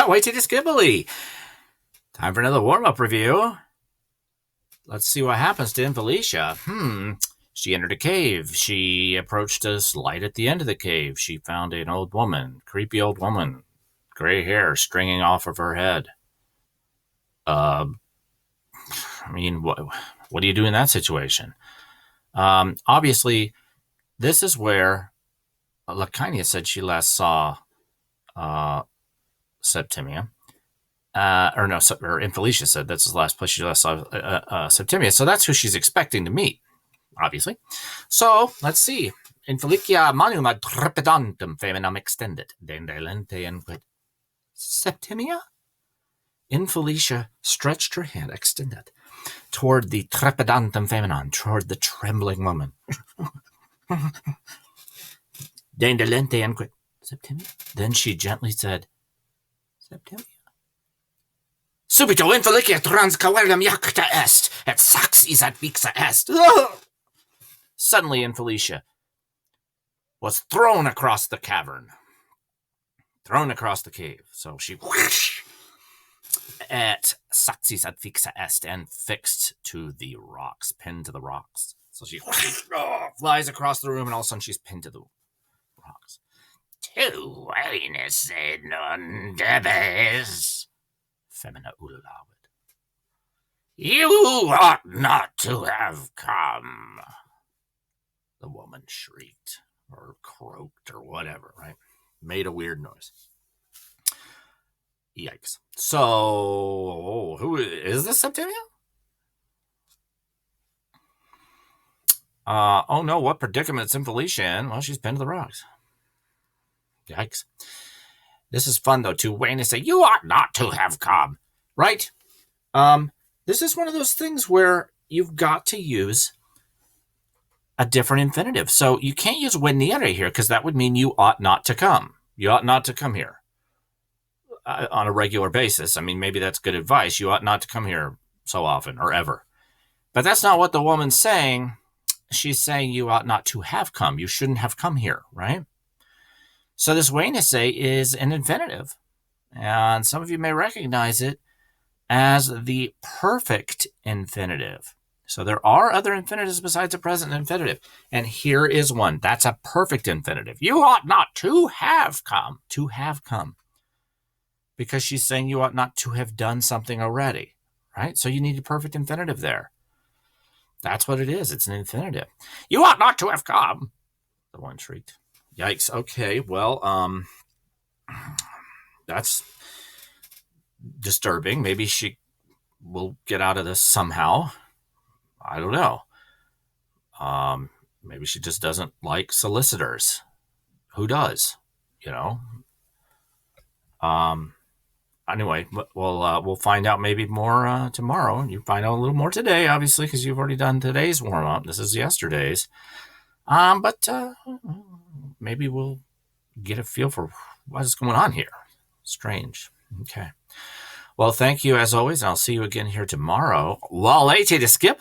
Waity to Skibbly. Time for another warm-up review. Let's see what happens to Felicia. She entered a cave. She approached a light at the end of the cave. She found an old woman, creepy old woman, gray hair stringing off of her head. What do you do in that situation? Obviously, this is where Lakinia said she last saw Septimia. Or Felicia said that's the last place she last saw Septimia. So that's who she's expecting to meet, obviously. So let's see. Infelicia manuma trepidantum feminam extended. Dendelente and quid. Septimia? Infelicia stretched her hand, extended, toward the trepidantum feminon, toward the trembling woman. Dendelente and quid. Septimia? Then she gently said, Septimia? Subito infelicia trans cavernem jacta est, et saxis ad vixa est. Suddenly, Infelicia was thrown across the cavern, thrown across the cave. So she whoosh, et saxis ad vixa est, and fixed to the rocks, pinned to the rocks. So she whoosh, flies across the room, and all of a sudden she's pinned to the rocks. Tu venus non debes. Femina ulawit. You ought not to have come. The woman shrieked, or croaked, or whatever, right? Made a weird noise. Yikes. So, who is this, Septimia? Oh no, what predicament is Felicia in? Well, she's pinned to the rocks. Yikes. This is fun, though, to Wayne to say, you ought not to have come, right? This is one of those things where you've got to use a different infinitive. So you can't use venire here, because that would mean you ought not to come. You ought not to come here on a regular basis. I mean, maybe that's good advice. You ought not to come here so often or ever. But that's not what the woman's saying. She's saying you ought not to have come. You shouldn't have come here, right? So this venisse is an infinitive, and some of you may recognize it as the perfect infinitive. So there are other infinitives besides the present infinitive, and here is one. That's a perfect infinitive. You ought not to have come, because she's saying you ought not to have done something already, right? So you need a perfect infinitive there. That's what it is. It's an infinitive. You ought not to have come, the one shrieked. Yikes. Okay, well, that's disturbing. Maybe she will get out of this somehow. I don't know. Maybe she just doesn't like solicitors. Who does? You know? Anyway, we'll find out maybe more tomorrow. You find out a little more today, obviously, because you've already done today's warm-up. This is yesterday's. But maybe we'll get a feel for what's going on here. Strange. Okay. Well, thank you as always. I'll see you again here tomorrow. Well, to skip.